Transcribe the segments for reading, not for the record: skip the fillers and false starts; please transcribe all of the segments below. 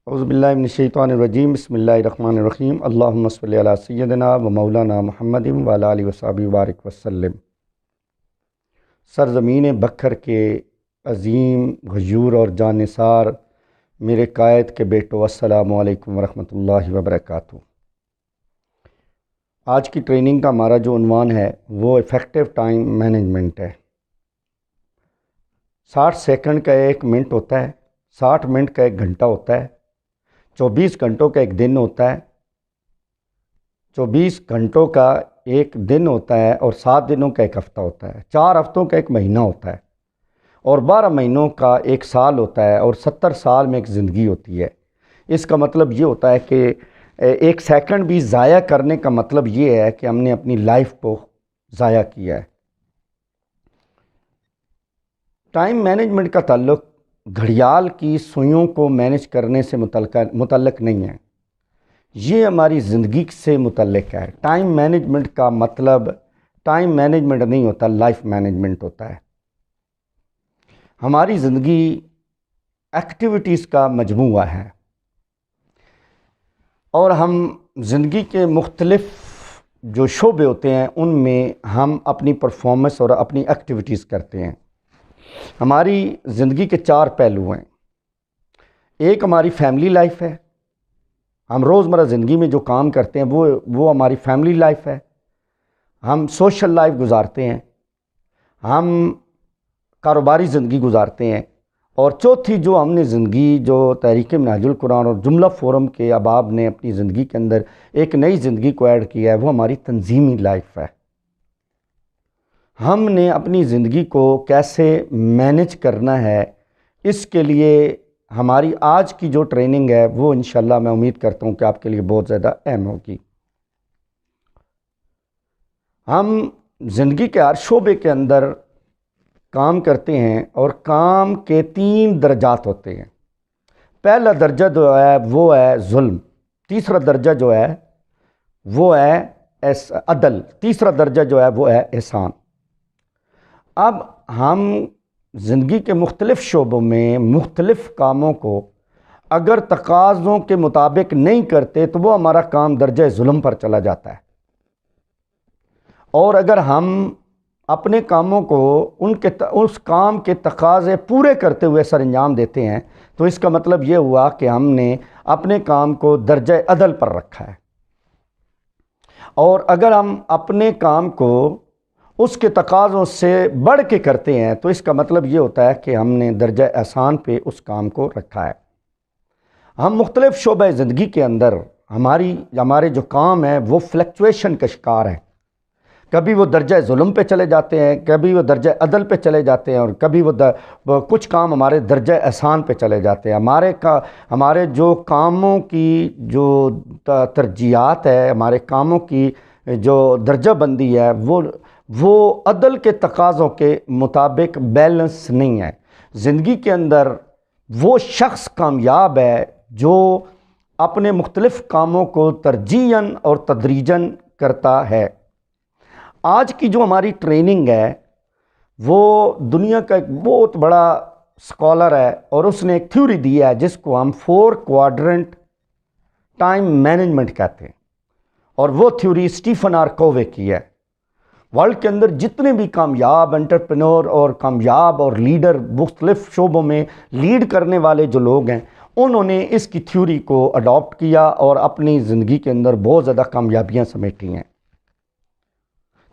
اعوذ باللہ من الشیطان الرجیم بسم اللہ الرحمن الرحیم اللہم صلی علی سیدنا و مولانا محمد و علی آلہ وصحبہ وبارک وسلم۔ سرزمین بکھر کے عظیم غیور اور جانثار میرے قائد کے بیٹو، السلام علیکم ورحمۃ اللہ وبرکاتہ۔ آج کی ٹریننگ کا ہمارا جو عنوان ہے وہ افیکٹو ٹائم مینجمنٹ ہے۔ 60 سیکنڈ کا 1 منٹ ہوتا ہے، 60 منٹ کا 1 گھنٹہ ہوتا ہے، 24 گھنٹوں کا 1 دن ہوتا ہے، 24 گھنٹوں کا 1 دن ہوتا ہے اور 7 دنوں کا 1 ہفتہ ہوتا ہے، 4 ہفتوں کا 1 مہینہ ہوتا ہے اور 12 مہینوں کا 1 سال ہوتا ہے اور 70 سال میں 1 زندگی ہوتی ہے۔ اس کا مطلب یہ ہوتا ہے کہ 1 سیکنڈ بھی ضائع کرنے کا مطلب یہ ہے کہ ہم نے اپنی لائف کو ضائع کیا ہے۔ ٹائم مینجمنٹ کا تعلق گھڑیال کی سوئیوں کو مینج کرنے سے متعلق نہیں ہے، یہ ہماری زندگی سے متعلق ہے۔ ٹائم مینجمنٹ کا مطلب ٹائم مینجمنٹ نہیں ہوتا، لائف مینجمنٹ ہوتا ہے۔ ہماری زندگی ایکٹیویٹیز کا مجموعہ ہے اور ہم زندگی کے مختلف جو شعبے ہوتے ہیں ان میں ہم اپنی پرفارمنس اور اپنی ایکٹیویٹیز کرتے ہیں۔ ہماری زندگی کے 4 پہلو ہیں۔ ایک ہماری فیملی لائف ہے، ہم روزمرہ زندگی میں جو کام کرتے ہیں وہ ہماری فیملی لائف ہے۔ ہم سوشل لائف گزارتے ہیں، ہم کاروباری زندگی گزارتے ہیں، اور چوتھی جو ہم نے زندگی جو تحریک منہاج القرآن اور جملہ فورم کے احباب نے اپنی زندگی کے اندر ایک نئی زندگی کو ایڈ کیا ہے وہ ہماری تنظیمی لائف ہے۔ ہم نے اپنی زندگی کو کیسے مینج کرنا ہے، اس کے لیے ہماری آج کی جو ٹریننگ ہے وہ انشاءاللہ میں امید کرتا ہوں کہ آپ کے لیے بہت زیادہ اہم ہوگی۔ ہم زندگی کے ہر شعبے کے اندر کام کرتے ہیں اور کام کے 3 درجات ہوتے ہیں۔ پہلا درجہ جو ہے وہ ہے ظلم، تیسرا درجہ جو ہے وہ ہے عدل، تیسرا درجہ جو ہے وہ ہے احسان۔ اب ہم زندگی کے مختلف شعبوں میں مختلف کاموں کو اگر تقاضوں کے مطابق نہیں کرتے تو وہ ہمارا کام درجہ ظلم پر چلا جاتا ہے، اور اگر ہم اپنے کاموں کو اس کام کے تقاضے پورے کرتے ہوئے سر انجام دیتے ہیں تو اس کا مطلب یہ ہوا کہ ہم نے اپنے کام کو درجہ عدل پر رکھا ہے، اور اگر ہم اپنے کام کو اس کے تقاضوں سے بڑھ کے کرتے ہیں تو اس کا مطلب یہ ہوتا ہے کہ ہم نے درجہ احسان پہ اس کام کو رکھا ہے۔ ہم مختلف شعبہ زندگی کے اندر ہمارے جو کام ہیں وہ فلیکچویشن کا شکار ہیں، کبھی وہ درجہ ظلم پہ چلے جاتے ہیں، کبھی وہ درجہ عدل پہ چلے جاتے ہیں، اور کبھی وہ کچھ کام ہمارے درجہ احسان پہ چلے جاتے ہیں۔ ہمارے جو کاموں کی جو ترجیحات ہے، ہمارے کاموں کی جو درجہ بندی ہے وہ عدل کے تقاضوں کے مطابق بیلنس نہیں ہے۔ زندگی کے اندر وہ شخص کامیاب ہے جو اپنے مختلف کاموں کو ترجیحاً اور تدریجاً کرتا ہے۔ آج کی جو ہماری ٹریننگ ہے وہ دنیا کا ایک بہت بڑا اسکالر ہے اور اس نے ایک تھیوری دی ہے جس کو ہم 4 کوارڈرنٹ ٹائم مینجمنٹ کہتے ہیں، اور وہ تھیوری اسٹیفن آر کووے کی ہے۔ ورلڈ کے اندر جتنے بھی کامیاب انٹرپرینور اور کامیاب اور لیڈر مختلف شعبوں میں لیڈ کرنے والے جو لوگ ہیں انہوں نے اس کی تھیوری کو اڈاپٹ کیا اور اپنی زندگی کے اندر بہت زیادہ کامیابیاں سمیٹی ہیں۔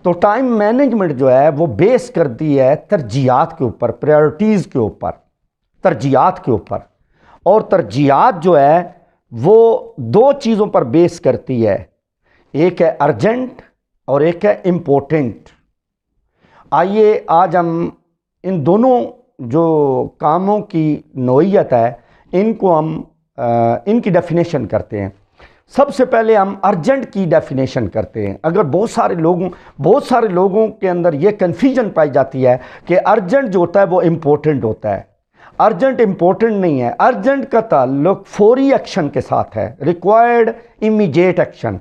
تو ٹائم مینجمنٹ جو ہے وہ بیس کرتی ہے ترجیحات کے اوپر، پریورٹیز کے اوپر، ترجیحات کے اوپر، اور ترجیحات جو ہے وہ 2 چیزوں پر بیس کرتی ہے، ایک ہے ارجنٹ اور ایک ہے امپورٹنٹ۔ آئیے آج ہم ان دونوں جو کاموں کی نوعیت ہے ان کی ڈیفینیشن کرتے ہیں۔ سب سے پہلے ہم ارجنٹ کی ڈیفینیشن کرتے ہیں۔ اگر بہت سارے لوگوں کے اندر یہ کنفیوژن پائی جاتی ہے کہ ارجنٹ جو ہوتا ہے وہ امپورٹنٹ ہوتا ہے۔ ارجنٹ امپورٹنٹ نہیں ہے، ارجنٹ کا تعلق فوری ایکشن کے ساتھ ہے، ریکوائرڈ امیڈیٹ ایکشن۔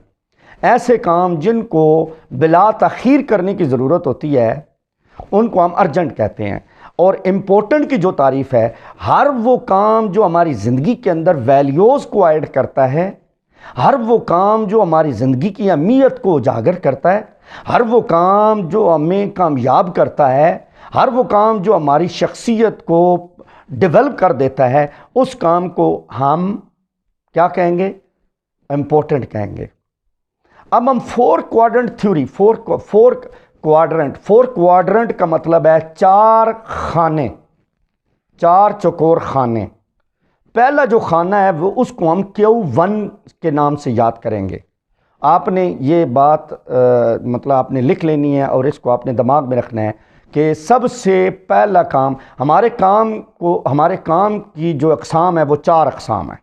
ایسے کام جن کو بلا تاخیر کرنے کی ضرورت ہوتی ہے ان کو ہم ارجنٹ کہتے ہیں، اور امپورٹنٹ کی جو تعریف ہے، ہر وہ کام جو ہماری زندگی کے اندر ویلیوز کو ایڈ کرتا ہے، ہر وہ کام جو ہماری زندگی کی اہمیت کو اجاگر کرتا ہے، ہر وہ کام جو ہمیں کامیاب کرتا ہے، ہر وہ کام جو ہماری شخصیت کو ڈیولپ کر دیتا ہے، اس کام کو ہم کیا کہیں گے؟ امپورٹنٹ کہیں گے۔ اب ہم فور کوارڈرنٹ تھیوری، فور کوارڈرنٹ کا مطلب ہے چار خانے، چار چوکور خانے۔ پہلا جو خانہ ہے وہ اس کو ہم Q1 کے نام سے یاد کریں گے۔ آپ نے یہ بات مطلب آپ نے لکھ لینی ہے اور اس کو آپ نے دماغ میں رکھنا ہے کہ سب سے پہلا کام، ہمارے کام کی جو اقسام ہے وہ چار اقسام ہیں۔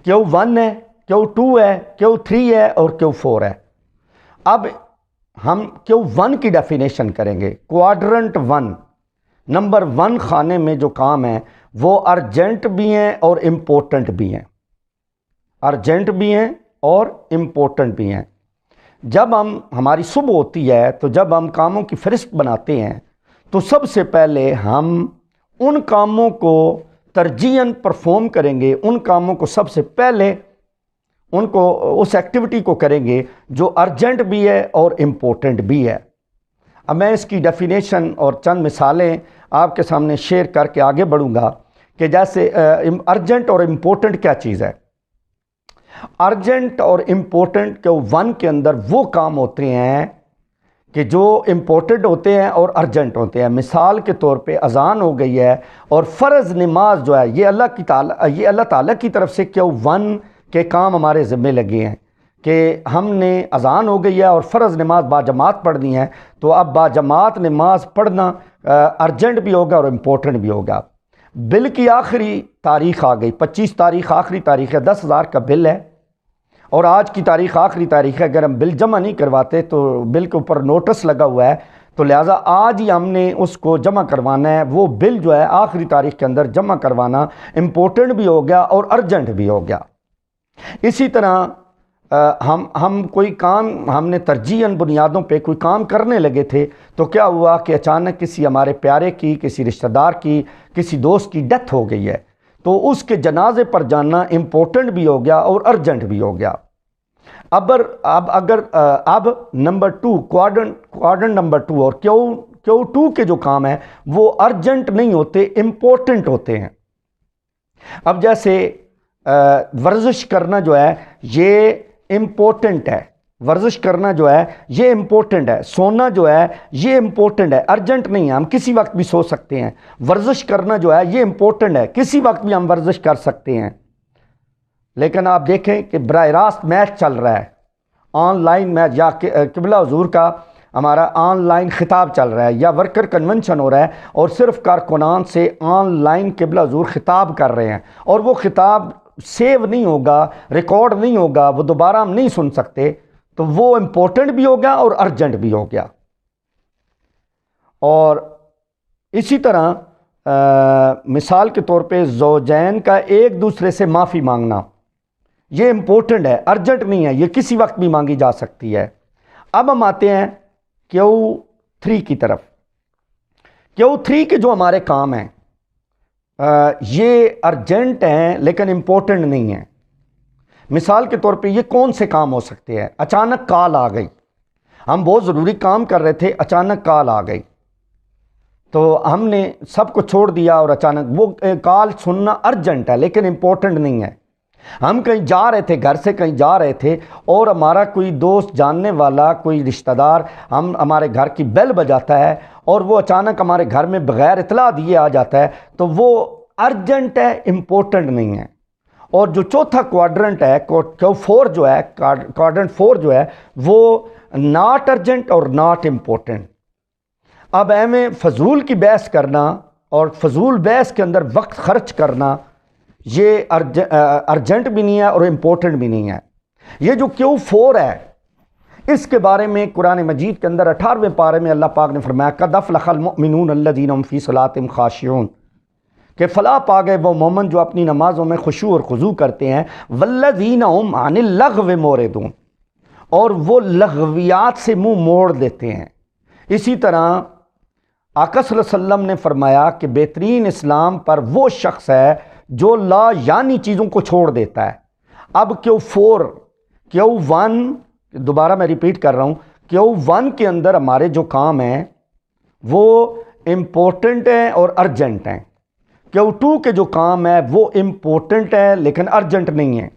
Q1 ہے، Q2 ہے، Q3 ہے اور Q4 ہے۔ اب ہم Q1 کی ڈیفینیشن کریں گے۔ کوارڈرنٹ 1، نمبر 1 خانے میں جو کام ہیں وہ ارجنٹ بھی ہیں اور امپورٹنٹ بھی ہیں، ارجنٹ بھی ہیں اور امپورٹنٹ بھی ہیں۔ جب ہماری صبح ہوتی ہے تو جب ہم کاموں کی فہرست بناتے ہیں تو سب سے پہلے ہم ان کاموں کو ترجیحاً پرفارم کریں گے، ان کاموں کو سب سے پہلے اس ایکٹیویٹی کو کریں گے جو ارجنٹ بھی ہے اور امپورٹنٹ بھی ہے۔ اب میں اس کی ڈیفینیشن اور چند مثالیں آپ کے سامنے شیئر کر کے آگے بڑھوں گا کہ جیسے ارجنٹ اور امپورٹنٹ کیا چیز ہے۔ ارجنٹ اور امپورٹنٹ Q1 کے اندر وہ کام ہوتے ہیں کہ جو امپورٹنٹ ہوتے ہیں اور ارجنٹ ہوتے ہیں۔ مثال کے طور پہ اذان ہو گئی ہے اور فرض نماز جو ہے یہ اللہ تعالیٰ کی طرف سے Q1 کے کام ہمارے ذمہ لگے ہیں کہ ہم نے اذان ہو گئی ہے اور فرض نماز باجماعت پڑھنی ہے، تو اب باجماعت نماز پڑھنا ارجنٹ بھی ہوگا اور امپورٹنٹ بھی ہوگا۔ بل کی آخری تاریخ آ گئی، 25 تاریخ آخری تاریخ ہے، 10,000 کا بل ہے اور آج کی تاریخ آخری تاریخ ہے۔ اگر ہم بل جمع نہیں کرواتے تو بل کے اوپر نوٹس لگا ہوا ہے، تو لہٰذا آج ہی ہم نے اس کو جمع کروانا ہے۔ وہ بل جو ہے آخری تاریخ کے اندر جمع کروانا امپورٹنٹ بھی ہو گیا اور ارجنٹ بھی ہو گیا۔ اسی طرح ہم کوئی کام، ہم نے ترجیحاً بنیادوں پہ کوئی کام کرنے لگے تھے تو کیا ہوا کہ اچانک کسی ہمارے پیارے کی، کسی رشتہ دار کی، کسی دوست کی ڈیتھ ہو گئی ہے، تو اس کے جنازے پر جانا امپورٹنٹ بھی ہو گیا اور ارجنٹ بھی ہو گیا۔ اب نمبر 2، کوارڈرنٹ نمبر 2 اور Q2 کے جو کام ہیں وہ ارجنٹ نہیں ہوتے، امپورٹنٹ ہوتے ہیں۔ اب جیسے ورزش کرنا جو ہے یہ امپورٹنٹ ہے، ورزش کرنا جو ہے یہ امپورٹنٹ ہے، سونا جو ہے یہ امپورٹنٹ ہے، ارجنٹ نہیں ہے، ہم کسی وقت بھی سو سکتے ہیں۔ ورزش کرنا جو ہے یہ امپورٹنٹ ہے، کسی وقت بھی ہم ورزش کر سکتے ہیں۔ لیکن آپ دیکھیں کہ براہ راست میچ چل رہا ہے، آن لائن میچ، یا قبلہ حضور کا ہمارا آن لائن خطاب چل رہا ہے، یا ورکر کنونشن ہو رہا ہے اور صرف کارکنان سے آن لائن قبلہ حضور خطاب کر رہے ہیں، اور وہ خطاب سیو نہیں ہوگا، ریکارڈ نہیں ہوگا، وہ دوبارہ ہم نہیں سن سکتے، تو وہ امپورٹنٹ بھی ہو گیا اور ارجنٹ بھی ہو گیا۔ اور اسی طرح مثال کے طور پہ زوجین کا ایک دوسرے سے معافی مانگنا، یہ امپورٹنٹ ہے، ارجنٹ نہیں ہے، یہ کسی وقت بھی مانگی جا سکتی ہے۔ اب ہم آتے ہیں Q3 کی طرف۔ Q3 کے جو ہمارے کام ہیں یہ ارجنٹ ہیں لیکن امپورٹنٹ نہیں ہیں۔ مثال کے طور پہ یہ کون سے کام ہو سکتے ہیں؟ اچانک کال آ گئی، ہم بہت ضروری کام کر رہے تھے، اچانک کال آ گئی تو ہم نے سب کو چھوڑ دیا، اور اچانک وہ کال سننا ارجنٹ ہے لیکن امپورٹنٹ نہیں ہے۔ ہم کہیں جا رہے تھے، گھر سے کہیں جا رہے تھے، اور ہمارا کوئی دوست، جاننے والا، کوئی رشتہ دار ہمارے گھر کی بیل بجاتا ہے اور وہ اچانک ہمارے گھر میں بغیر اطلاع دیے آ جاتا ہے، تو وہ ارجنٹ ہے، امپورٹنٹ نہیں ہے۔ اور جو چوتھا کوارڈرنٹ ہے، Q4 جو ہے، کوارڈرنٹ 4 جو ہے، وہ ناٹ ارجنٹ اور ناٹ امپورٹنٹ۔ اب ہمیں فضول کی بحث کرنا اور فضول بحث کے اندر وقت خرچ کرنا یہ ارجنٹ بھی نہیں ہے اور امپورٹنٹ بھی نہیں ہے۔ یہ جو Q4 ہے اس کے بارے میں قرآن مجید کے اندر 18ویں پارے میں اللہ پاک نے فرمایا قد افلح المؤمنون الذین هم فی صلاتہم خاشعون، کہ فلاح پا گئے وہ مومن جو اپنی نمازوں میں خشوع اور خضوع کرتے ہیں، والذین هم عن اللغو معرضون، اور وہ لغویات سے منہ موڑ دیتے ہیں۔ اسی طرح آقا صلی اللہ علیہ وسلم نے فرمایا کہ بہترین اسلام پر وہ شخص ہے جو لا یعنی چیزوں کو چھوڑ دیتا ہے۔ اب Q1 دوبارہ میں ریپیٹ کر رہا ہوں، Q1 کے اندر ہمارے جو کام ہیں وہ امپورٹنٹ ہیں اور ارجنٹ ہیں۔ Q2 کے جو کام ہے وہ امپورٹنٹ ہے لیکن ارجنٹ نہیں ہے۔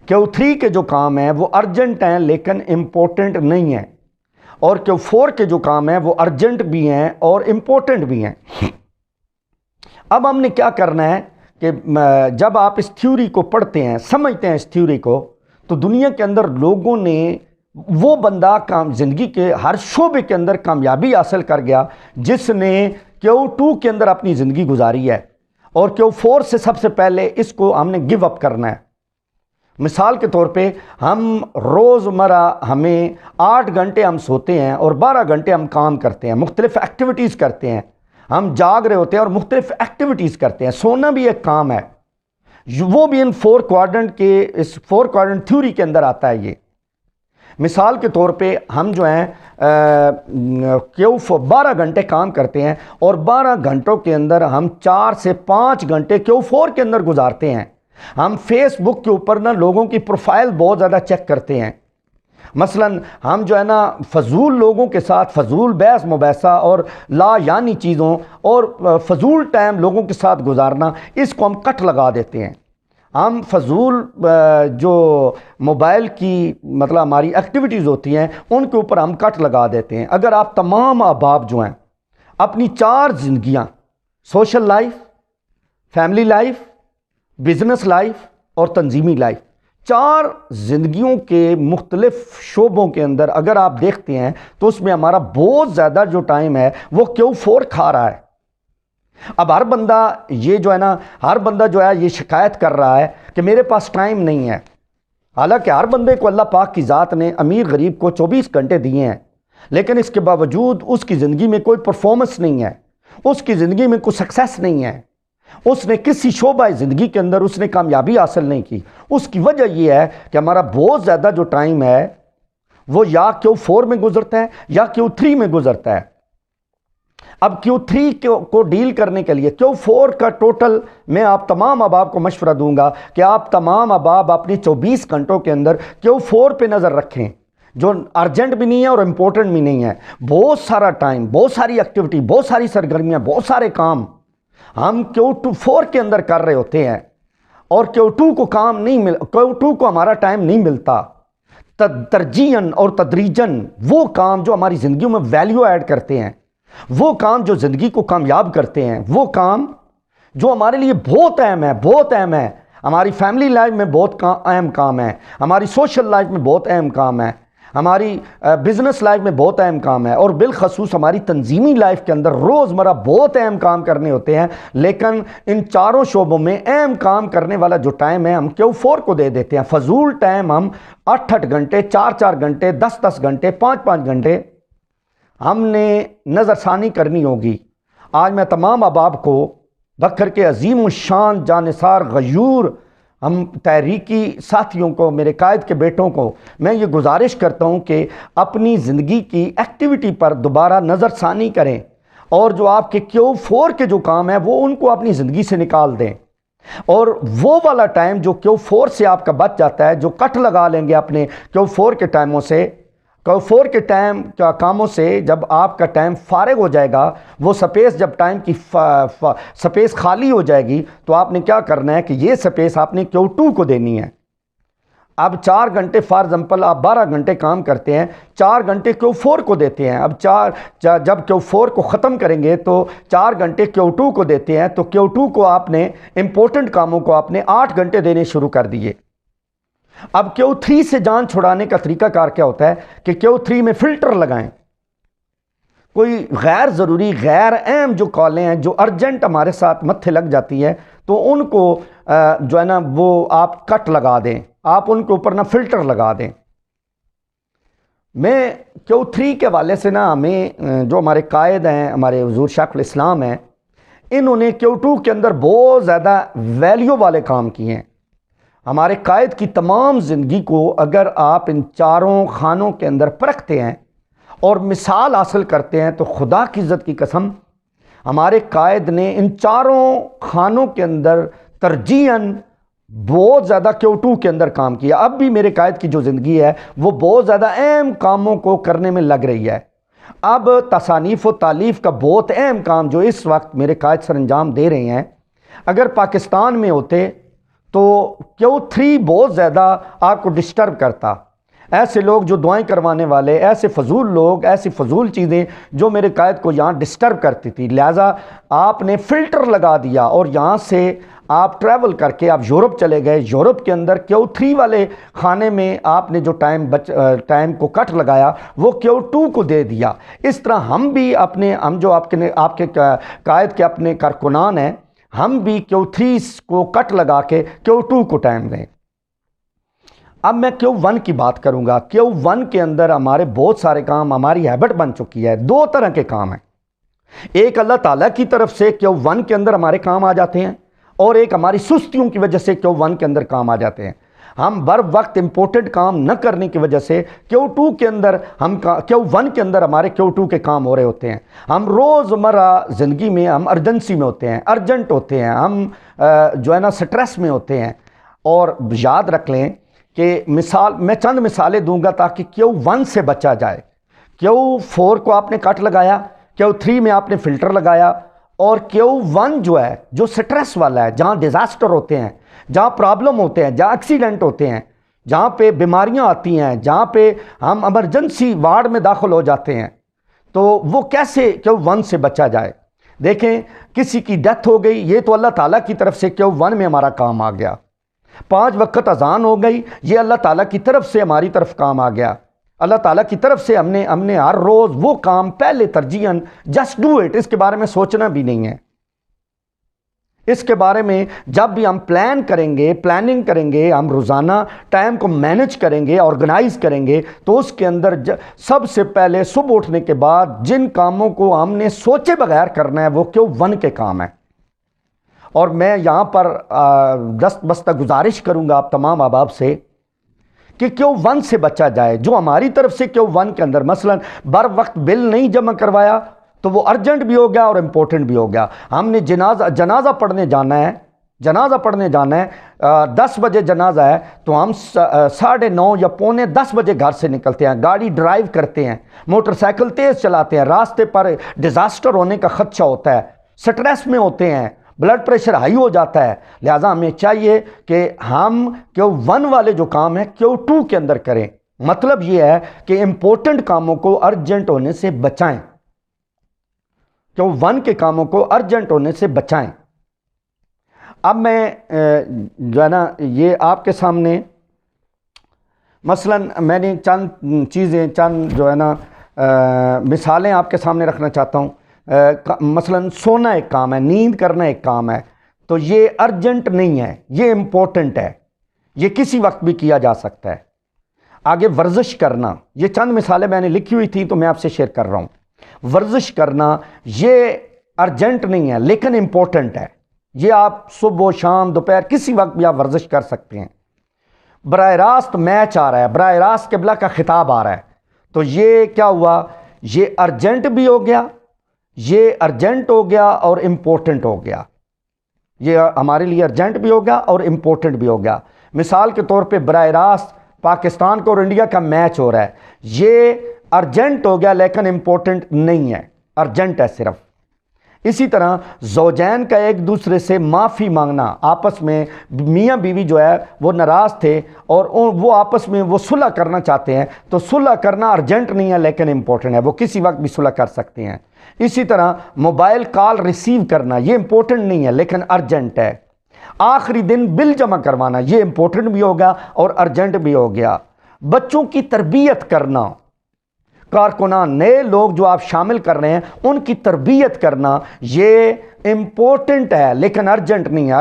Q3 کے جو کام ہیں وہ ارجنٹ ہیں لیکن امپورٹنٹ نہیں ہیں، اور Q4 کے جو کام ہیں وہ ارجنٹ بھی ہیں اور امپورٹنٹ بھی ہیں۔ اب ہم نے کیا کرنا ہے کہ جب آپ اس تھیوری کو پڑھتے ہیں، سمجھتے ہیں اس تھیوری کو، تو دنیا کے اندر لوگوں نے وہ بندہ زندگی کے ہر شعبے کے اندر کامیابی حاصل کر گیا جس نے Q2 کے اندر اپنی زندگی گزاری ہے، اور Q4 سے سب سے پہلے اس کو ہم نے گیو اپ کرنا ہے۔ مثال کے طور پہ ہم روزمرہ ہمیں 8 گھنٹے ہم سوتے ہیں اور 12 گھنٹے ہم کام کرتے ہیں، مختلف ایکٹیویٹیز کرتے ہیں، ہم جاگ رہے ہوتے ہیں اور مختلف ایکٹیویٹیز کرتے ہیں۔ سونا بھی ایک کام ہے، وہ بھی ان 4 کوارڈنٹ کے اس 4 کوارڈنٹ تھیوری کے اندر آتا ہے۔ یہ مثال کے طور پہ ہم جو ہیں 12 گھنٹے کام کرتے ہیں اور 12 گھنٹوں کے اندر ہم 4 سے 5 گھنٹے Q4 کے اندر گزارتے ہیں۔ ہم فیس بک کے اوپر نا لوگوں کی پروفائل بہت زیادہ چیک کرتے ہیں، مثلا ہم جو ہے نا فضول لوگوں کے ساتھ فضول بحث مباحثہ اور لا یعنی چیزوں اور فضول ٹائم لوگوں کے ساتھ گزارنا، اس کو ہم کٹ لگا دیتے ہیں۔ ہم فضول جو موبائل کی مطلب ہماری ایکٹیویٹیز ہوتی ہیں ان کے اوپر ہم کٹ لگا دیتے ہیں۔ اگر آپ تمام احباب جو ہیں اپنی 4 زندگیاں، social life, family life, business life اور تنظیمی لائف، 4 زندگیوں کے مختلف شعبوں کے اندر اگر آپ دیکھتے ہیں تو اس میں ہمارا بہت زیادہ جو ٹائم ہے وہ Q4 کھا رہا ہے۔ اب ہر بندہ جو ہے یہ شکایت کر رہا ہے کہ میرے پاس ٹائم نہیں ہے، حالانکہ ہر بندے کو اللہ پاک کی ذات نے امیر غریب کو 24 گھنٹے دیے ہیں، لیکن اس کے باوجود اس کی زندگی میں کوئی پرفارمنس نہیں ہے، اس کی زندگی میں کوئی سکسیس نہیں ہے، اس نے کسی شعبہ زندگی کے اندر اس نے کامیابی حاصل نہیں کی۔ اس کی وجہ یہ ہے کہ ہمارا بہت زیادہ جو ٹائم ہے وہ یا Q4 میں گزرتا ہے یا Q3 میں گزرتا ہے۔ اب Q3 کو ڈیل کرنے کے لیے Q4 کا ٹوٹل میں آپ تمام احباب کو مشورہ دوں گا کہ آپ تمام احباب اپنی 24 گھنٹوں کے اندر Q4 پہ نظر رکھیں، جو ارجنٹ بھی نہیں ہے اور امپورٹنٹ بھی نہیں ہے۔ بہت سارا ٹائم، بہت ساری ایکٹیویٹی، بہت ساری سرگرمیاں، بہت سارے کام ہم Q4 کے اندر کر رہے ہوتے ہیں، اور Q2 کو ہمارا ٹائم نہیں ملتا۔ ترجیحاً اور تدریجاً وہ کام جو ہماری زندگیوں میں ویلیو ایڈ کرتے ہیں، وہ کام جو زندگی کو کامیاب کرتے ہیں، وہ کام جو ہمارے لیے بہت اہم ہے، ہماری فیملی لائف میں بہت اہم کام ہے، ہماری سوشل لائف میں بہت اہم کام ہے، ہماری بزنس لائف میں بہت اہم کام ہے، اور بالخصوص ہماری تنظیمی لائف کے اندر روزمرہ بہت اہم کام کرنے ہوتے ہیں، لیکن ان 4 شعبوں میں اہم کام کرنے والا جو ٹائم ہے ہم Q4 کو دے دیتے ہیں۔ فضول ٹائم ہم 8 گھنٹے، 4 گھنٹے، 10 گھنٹے، 5 گھنٹے ہم نے نظر ثانی کرنی ہوگی۔ آج میں تمام احباب کو بکر کے عظیم الشان جانثار غیور ہم تحریکی ساتھیوں کو، میرے قائد کے بیٹوں کو میں یہ گزارش کرتا ہوں کہ اپنی زندگی کی ایکٹیویٹی پر دوبارہ نظر ثانی کریں، اور جو آپ کے Q4 کے جو کام ہیں وہ ان کو اپنی زندگی سے نکال دیں، اور وہ والا ٹائم جو Q4 سے آپ کا بچ جاتا ہے، جو کٹ لگا لیں گے اپنے Q4 کے ٹائموں سے، Q4 کے ٹائم کا کاموں سے جب آپ کا ٹائم فارغ ہو جائے گا، وہ سپیس جب ٹائم کی سپیس خالی ہو جائے گی، تو آپ نے کیا کرنا ہے کہ یہ سپیس آپ نے Q2 کو دینی ہے۔ اب 4 گھنٹے فار ایگزامپل آپ 12 گھنٹے کام کرتے ہیں، 4 گھنٹے Q4 کو دیتے ہیں۔ اب جب Q4 کو ختم کریں گے تو 4 گھنٹے Q2 کو دیتے ہیں، تو Q2 کو آپ نے امپورٹنٹ کاموں کو آپ نے 8 گھنٹے دینے شروع کر دیے۔ اب Q3 سے جان چھڑانے کا طریقہ کار کیا ہوتا ہے کہ Q3 میں فلٹر لگائیں، کوئی غیر ضروری غیر اہم جو کالیں ہیں جو ارجنٹ ہمارے ساتھ متھے لگ جاتی ہے تو ان کو جو ہے نا وہ آپ کٹ لگا دیں، آپ ان کے اوپر نا فلٹر لگا دیں۔ میں Q3 کے حوالے سے نا ہمیں جو ہمارے قائد ہیں، ہمارے حضور شیخ الاسلام ہیں، انہوں نے Q2 کے اندر بہت زیادہ ویلیو والے کام کیے ہیں۔ ہمارے قائد کی تمام زندگی کو اگر آپ ان 4 خانوں کے اندر پرکھتے ہیں اور مثال حاصل کرتے ہیں تو خدا کی عزت کی قسم ہمارے قائد نے ان چاروں خانوں کے اندر ترجیحاً بہت زیادہ Q2 کے اندر کام کیا. اب بھی میرے قائد کی جو زندگی ہے وہ بہت زیادہ اہم کاموں کو کرنے میں لگ رہی ہے. اب تصانیف و تالیف کا بہت اہم کام جو اس وقت میرے قائد سر انجام دے رہے ہیں، اگر پاکستان میں ہوتے تو Q3 بہت زیادہ آپ کو ڈسٹرب کرتا. ایسے لوگ جو دعائیں کروانے والے، ایسے فضول لوگ، ایسی فضول چیزیں جو میرے قائد کو یہاں ڈسٹرب کرتی تھی، لہٰذا آپ نے فلٹر لگا دیا اور یہاں سے آپ ٹریول کر کے آپ یورپ چلے گئے. یورپ کے اندر Q3 والے خانے میں آپ نے جو ٹائم کو کٹ لگایا وہ Q2 کو دے دیا. اس طرح ہم بھی ہم جو آپ کے قائد کے اپنے کارکنان ہیں، ہم بھی Q3 کو کٹ لگا کے Q2 کو ٹائم دیں. اب میں Q1 کی بات کروں گا. Q1 کے اندر ہمارے بہت سارے کام، ہماری ہیبٹ بن چکی ہے. دو طرح کے کام ہیں. ایک اللہ تعالیٰ کی طرف سے Q1 کے اندر ہمارے کام آ جاتے ہیں، اور ایک ہماری سستیوں کی وجہ سے Q1 کے اندر کام آ جاتے ہیں. ہم بر وقت امپورٹنٹ کام نہ کرنے کی وجہ سے Q1 کے اندر ہمارے Q2 کے کام ہو رہے ہوتے ہیں. ہم روزمرہ زندگی میں ہم ارجنسی میں ہوتے ہیں، ارجنٹ ہوتے ہیں، ہم جو ہے نا سٹریس میں ہوتے ہیں. اور یاد رکھ لیں کہ میں چند مثالیں دوں گا تاکہ Q1 سے بچا جائے. Q4 کو آپ نے کٹ لگایا، Q3 میں آپ نے فلٹر لگایا، اور Q1 جو ہے جو سٹریس والا ہے، جہاں ڈیزاسٹر ہوتے ہیں، جہاں پرابلم ہوتے ہیں، جہاں ایکسیڈنٹ ہوتے ہیں، جہاں پہ بیماریاں آتی ہیں، جہاں پہ ہم ایمرجنسی وارڈ میں داخل ہو جاتے ہیں، تو وہ کیسے Q1 سے بچا جائے. دیکھیں، کسی کی ڈیتھ ہو گئی، یہ تو اللہ تعالیٰ کی طرف سے Q1 میں ہمارا کام آ گیا. 5 وقت اذان ہو گئی، یہ اللہ تعالیٰ کی طرف سے ہماری طرف کام آ گیا. اللہ تعالیٰ کی طرف سے ہم نے ہر روز وہ کام پہلے ترجیحاً جسٹ ڈو اٹ، اس کے بارے میں سوچنا بھی نہیں ہے. اس کے بارے میں جب بھی ہم پلاننگ کریں گے، ہم روزانہ ٹائم کو مینج کریں گے، آرگنائز کریں گے، تو اس کے اندر سب سے پہلے صبح اٹھنے کے بعد جن کاموں کو ہم نے سوچے بغیر کرنا ہے وہ Q1 کے کام ہے. اور میں یہاں پر دست بستہ گزارش کروں گا آپ تمام احباب سے کہ Q1 سے بچا جائے. جو ہماری طرف سے Q1 کے اندر مثلا بر وقت بل نہیں جمع کروایا تو وہ ارجنٹ بھی ہو گیا اور امپورٹنٹ بھی ہو گیا. ہم نے جنازہ پڑھنے جانا ہے، 10 بجے جنازہ ہے، تو ہم 9:30 یا 9:45 بجے گھر سے نکلتے ہیں، گاڑی ڈرائیو کرتے ہیں، موٹر سائیکل تیز چلاتے ہیں، راستے پر ڈیزاسٹر ہونے کا خدشہ ہوتا ہے، سٹریس میں ہوتے ہیں، بلڈ پریشر ہائی ہو جاتا ہے. لہٰذا ہمیں چاہیے کہ ہم Q1 والے جو کام ہیں Q2 کے اندر کریں. مطلب یہ ہے کہ امپورٹنٹ کاموں کو ارجنٹ ہونے سے بچائیں، Q1 کے کاموں کو ارجنٹ ہونے سے بچائیں. اب میں جو ہے نا یہ آپ کے سامنے مثلاً میں نے چند جو ہے نا مثالیں آپ کے سامنے رکھنا چاہتا ہوں. مثلاً سونا ایک کام ہے، نیند کرنا ایک کام ہے، تو یہ ارجنٹ نہیں ہے، یہ امپورٹنٹ ہے، یہ کسی وقت بھی کیا جا سکتا ہے. آگے ورزش کرنا، یہ چند مثالیں میں نے لکھی ہوئی تھی تو میں آپ سے شیئر کر رہا ہوں. ورزش کرنا یہ ارجنٹ نہیں ہے لیکن امپورٹنٹ ہے. یہ آپ صبح شام دوپہر کسی وقت بھی آپ ورزش کر سکتے ہیں. براہ راست میچ آ رہا ہے، براہ راست قبلہ کا خطاب آ رہا ہے، تو یہ کیا ہوا، یہ ارجنٹ بھی ہو گیا، یہ ارجنٹ ہو گیا اور امپورٹنٹ ہو گیا. یہ ہمارے لیے ارجنٹ بھی ہو گیا اور امپورٹنٹ بھی ہو گیا. مثال کے طور پہ براہ راست پاکستان کو اور انڈیا کا میچ ہو رہا ہے، یہ ارجنٹ ہو گیا لیکن امپورٹنٹ نہیں ہے، ارجنٹ ہے صرف. اسی طرح زوجین کا ایک دوسرے سے معافی مانگنا، آپس میں میاں بیوی جو ہے وہ ناراض تھے اور وہ آپس میں وہ صلح کرنا چاہتے ہیں، تو صلح کرنا ارجنٹ نہیں ہے لیکن امپورٹنٹ ہے، وہ کسی وقت بھی صلح کر سکتے ہیں. اسی طرح موبائل کال ریسیو کرنا، یہ امپورٹنٹ نہیں ہے لیکن ارجنٹ ہے. آخری دن بل جمع کروانا، یہ امپورٹنٹ بھی ہو گیا اور ارجنٹ بھی ہو گیا. بچوں کی تربیت کرنا، کارکنان نئے لوگ جو آپ شامل کر رہے ہیں ان کی تربیت کرنا، یہ امپورٹنٹ ہے لیکن ارجنٹ نہیں ہے.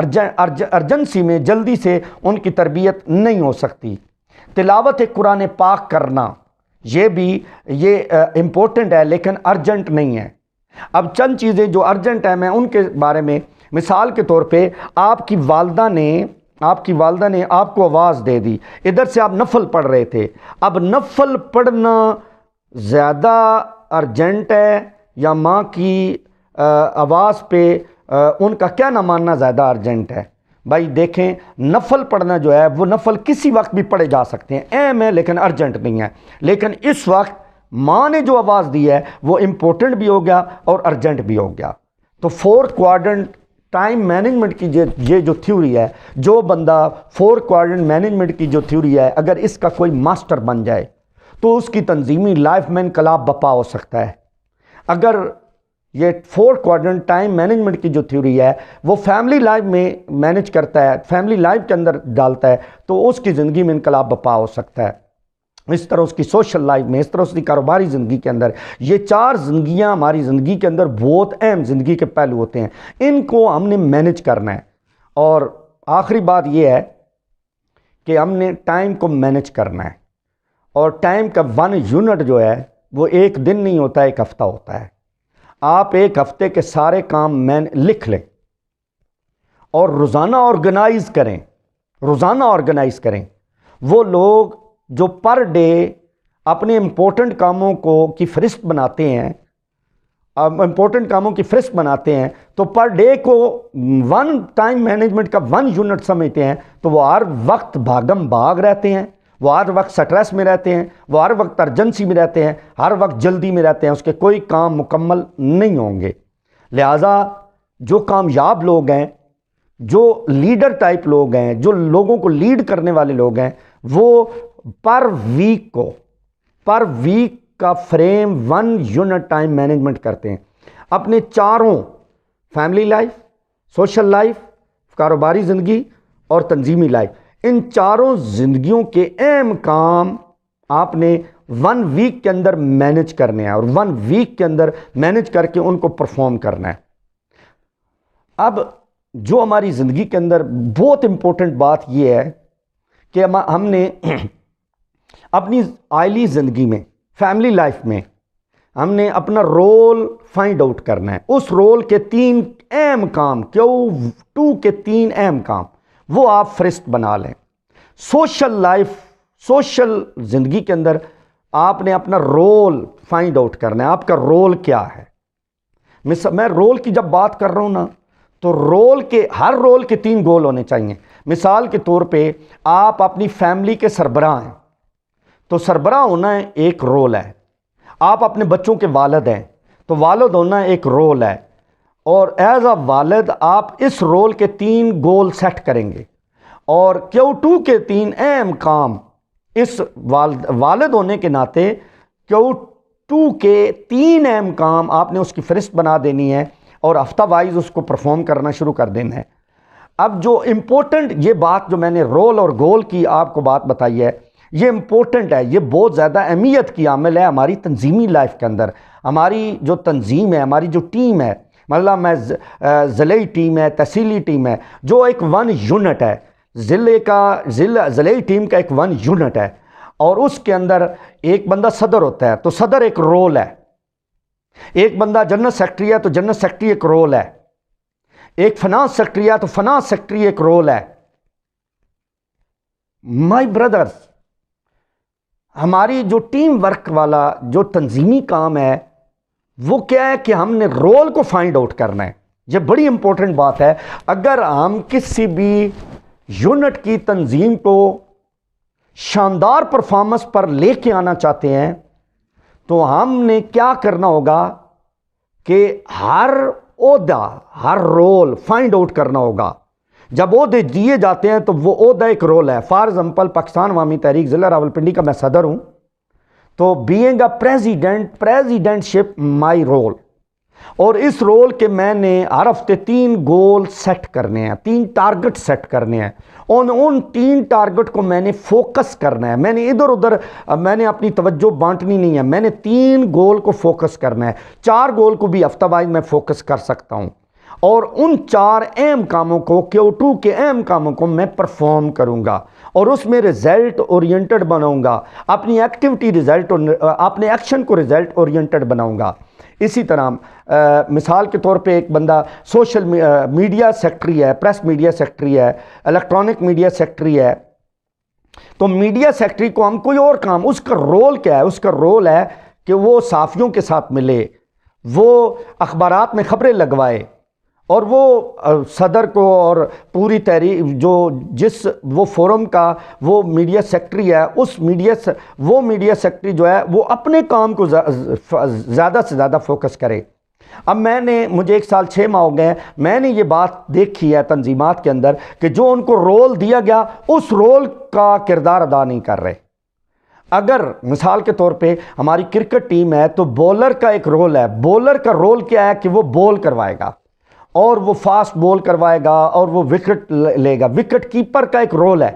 ارجنسی میں جلدی سے ان کی تربیت نہیں ہو سکتی. تلاوت قرآن پاک کرنا، یہ امپورٹنٹ ہے لیکن ارجنٹ نہیں ہے. اب چند چیزیں جو ارجنٹ ہیں میں ان کے بارے میں، مثال کے طور پہ آپ کی والدہ نے آپ کو آواز دے دی، ادھر سے آپ نفل پڑھ رہے تھے. اب نفل پڑھنا زیادہ ارجنٹ ہے یا ماں کی آواز پہ ان کا کیا نہ ماننا زیادہ ارجنٹ ہے؟ بھائی دیکھیں، نفل پڑھنا جو ہے وہ نفل کسی وقت بھی پڑھے جا سکتے ہیں، اہم ہے لیکن ارجنٹ نہیں ہے. لیکن اس وقت ماں نے جو آواز دی ہے وہ امپورٹنٹ بھی ہو گیا اور ارجنٹ بھی ہو گیا. تو فورتھ کوارڈنٹ ٹائم مینجمنٹ کی یہ جو تھیوری ہے، جو بندہ فورتھ کوارڈنٹ مینجمنٹ کی جو تھیوری ہے اگر اس کا کوئی ماسٹر بن جائے تو اس کی تنظیمی لائف میں انقلاب بپا ہو سکتا ہے. اگر یہ فورتھ کوارڈنٹ ٹائم مینجمنٹ کی جو تھیوری ہے وہ فیملی لائف میں مینج کرتا ہے، فیملی لائف کے اندر ڈالتا ہے، تو اس کی زندگی میں انقلاب بپا ہو سکتا ہے. اس طرح اس کی سوشل لائف میں، اس طرح اس کی کاروباری زندگی کے اندر. یہ 4 زندگیاں ہماری زندگی کے اندر بہت اہم زندگی کے پہلو ہوتے ہیں، ان کو ہم نے مینج کرنا ہے. اور آخری بات یہ ہے کہ ہم نے ٹائم کو مینج کرنا ہے، اور ٹائم کا 1 یونٹ جو ہے وہ ایک دن نہیں ہوتا، ایک ہفتہ ہوتا ہے. آپ ایک ہفتے کے سارے کام لکھ لیں اور روزانہ آرگنائز کریں. روزانہ آرگنائز کریں. وہ لوگ جو پر ڈے اپنے امپورٹنٹ کاموں کی فہرست بناتے ہیں، تو پر ڈے کو 1 ٹائم مینجمنٹ کا 1 یونٹ سمجھتے ہیں، تو وہ ہر وقت بھاگم بھاگ رہتے ہیں، وہ ہر وقت سٹریس میں رہتے ہیں، وہ ہر وقت ارجنسی میں رہتے ہیں، ہر وقت جلدی میں رہتے ہیں، اس کے کوئی کام مکمل نہیں ہوں گے. لہٰذا جو کامیاب لوگ ہیں، جو لیڈر ٹائپ لوگ ہیں، جو لوگوں کو لیڈ کرنے والے لوگ ہیں، وہ پر ویک کا فریم 1 یونٹ ٹائم مینجمنٹ کرتے ہیں. اپنے چاروں فیملی لائف، سوشل لائف، کاروباری زندگی اور تنظیمی لائف، ان چاروں زندگیوں کے اہم کام آپ نے 1 ویک کے اندر مینج کرنے ہیں، اور 1 ویک کے اندر مینج کر کے ان کو پرفارم کرنا ہے. اب جو ہماری زندگی کے اندر بہت امپورٹنٹ بات یہ ہے کہ ہم نے اپنی عائلی زندگی میں، فیملی لائف میں، ہم نے اپنا رول فائنڈ آؤٹ کرنا ہے. اس رول کے 3 اہم کام، Q2 کے 3 اہم کام، وہ آپ فہرست بنا لیں. سوشل زندگی کے اندر آپ نے اپنا رول فائنڈ آؤٹ کرنا ہے. آپ کا رول کیا ہے؟ میں رول کی جب بات کر رہا ہوں نا، تو ہر رول کے 3 گول ہونے چاہیے. مثال کے طور پہ آپ اپنی فیملی کے سربراہ ہیں، تو سربراہ ہونا ایک رول ہے. آپ اپنے بچوں کے والد ہیں، تو والد ہونا ایک رول ہے. اور ایز اے والد آپ اس رول کے 3 گول سیٹ کریں گے، اور Q2 کے 3 اہم کام اس والد ہونے کے ناطے Q2 کے 3 اہم کام آپ نے اس کی فہرست بنا دینی ہے، اور ہفتہ وائز اس کو پرفارم کرنا شروع کر دینا ہے. اب جو امپورٹنٹ یہ بات جو میں نے رول اور گول کی آپ کو بات بتائی ہے، یہ امپورٹنٹ ہے، یہ بہت زیادہ اہمیت کی عامل ہے ہماری تنظیمی لائف کے اندر. ہماری جو تنظیم ہے، ہماری جو ٹیم ہے، مطلب میں ضلعی ٹیم ہے، تحصیلی ٹیم ہے، جو ایک 1 یونٹ ہے، ضلعی ٹیم کا ایک 1 یونٹ ہے، اور اس کے اندر ایک بندہ صدر ہوتا ہے، تو صدر ایک رول ہے. ایک بندہ جنرل سیکرٹری ہے، تو جنرل سیکرٹری ایک رول ہے. ایک فنانس سیکرٹری ہے، تو فنانس سیکرٹری ایک رول ہے. مائی بردرز، ہماری جو ٹیم ورک والا جو تنظیمی کام ہے وہ کیا ہے کہ ہم نے رول کو فائنڈ آؤٹ کرنا ہے. یہ بڑی امپورٹنٹ بات ہے. اگر ہم کسی بھی یونٹ کی تنظیم کو شاندار پرفارمنس پر لے کے آنا چاہتے ہیں تو ہم نے کیا کرنا ہوگا کہ ہر عہدہ، ہر رول فائنڈ آؤٹ کرنا ہوگا. جب عہدے دیے جاتے ہیں تو وہ عہدہ ایک رول ہے. فار ایگزامپل پاکستان عوامی تحریک ضلع راولپنڈی کا میں صدر ہوں، تو being a president my role, اور اس رول کے میں نے ہر ہفتے 3 گول سیٹ کرنے ہیں، 3 ٹارگٹ سیٹ کرنے ہیں. ان 3 ٹارگٹ کو میں نے فوکس کرنا ہے. میں نے ادھر ادھر میں نے اپنی توجہ بانٹنی نہیں ہے. میں نے 3 گول کو فوکس کرنا ہے. 4 گول کو بھی ہفتہ وائز میں فوکس کر سکتا ہوں، اور ان 4 اہم کاموں کو، Q2 کے اہم کاموں کو میں پرفارم کروں گا، اور اس میں رزلٹ اورینٹڈ بناؤں گا. اپنی ایکٹیویٹی رزلٹ، اپنے ایکشن کو رزلٹ اورینٹڈ بناؤں گا. اسی طرح مثال کے طور پہ ایک بندہ سوشل میڈیا سیکرٹری ہے، پریس میڈیا سیکرٹری ہے، الیکٹرانک میڈیا سیکرٹری ہے. تو میڈیا سیکرٹری کو ہم کوئی اور کام، اس کا رول کیا ہے؟ اس کا رول ہے کہ وہ صحافیوں کے ساتھ ملے، وہ اخبارات میں خبریں لگوائے، اور وہ صدر کو اور پوری تحریک جس وہ فورم کا وہ میڈیا سیکٹری ہے، وہ میڈیا سیکٹری جو ہے وہ اپنے کام کو زیادہ سے زیادہ فوکس کرے۔ اب مجھے 1 سال 6 ماہ ہو گئے ہیں، میں نے یہ بات دیکھی ہے تنظیمات کے اندر کہ جو ان کو رول دیا گیا اس رول کا کردار ادا نہیں کر رہے۔ اگر مثال کے طور پہ ہماری کرکٹ ٹیم ہے تو بولر کا ایک رول ہے، بولر کا رول کیا ہے کہ وہ بول کروائے گا اور وہ فاسٹ بول کروائے گا اور وہ وکٹ لے گا۔ وکٹ کیپر کا ایک رول ہے،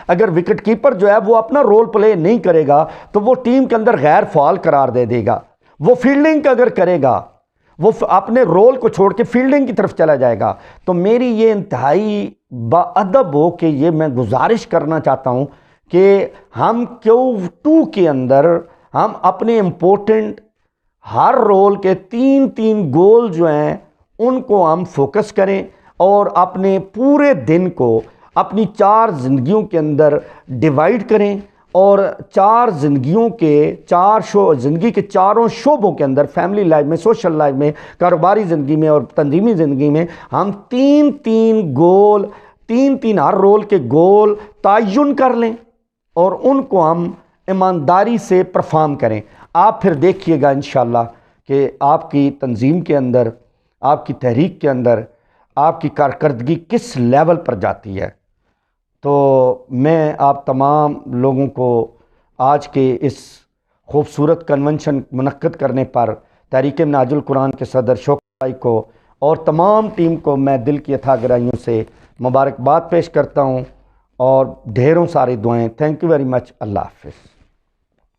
اگر وکٹ کیپر جو ہے وہ اپنا رول پلے نہیں کرے گا تو وہ ٹیم کے اندر غیر فعال قرار دے گا۔ وہ فیلڈنگ اگر کرے گا، وہ اپنے رول کو چھوڑ کے فیلڈنگ کی طرف چلا جائے گا۔ تو میری یہ انتہائی باادب ہو کہ یہ میں گزارش کرنا چاہتا ہوں کہ ہم Q2 کے اندر ہم اپنے امپورٹنٹ ہر رول کے 3 گول جو ہیں ان کو ہم فوکس کریں، اور اپنے پورے دن کو اپنی 4 زندگیوں کے اندر ڈیوائیڈ کریں، اور 4 زندگیوں کے زندگی کے چاروں شعبوں کے اندر، فیملی لائف میں، سوشل لائف میں، کاروباری زندگی میں اور تنظیمی زندگی میں، ہم 3 گول، 3 ہر رول کے گول تعین کر لیں اور ان کو ہم ایمانداری سے پرفارم کریں۔ آپ پھر دیکھیے گا انشاءاللہ کہ آپ کی تنظیم کے اندر، آپ کی تحریک کے اندر آپ کی کارکردگی کس لیول پر جاتی ہے۔ تو میں آپ تمام لوگوں کو آج کے اس خوبصورت کنونشن منعقد کرنے پر تحریک منہاج القرآن کے صدر شوکت بھائی کو اور تمام ٹیم کو میں دل کی اتھا گہرائیوں سے مبارکباد پیش کرتا ہوں، اور ڈھیروں ساری دعائیں۔ Thank you very much. اللہ حافظ۔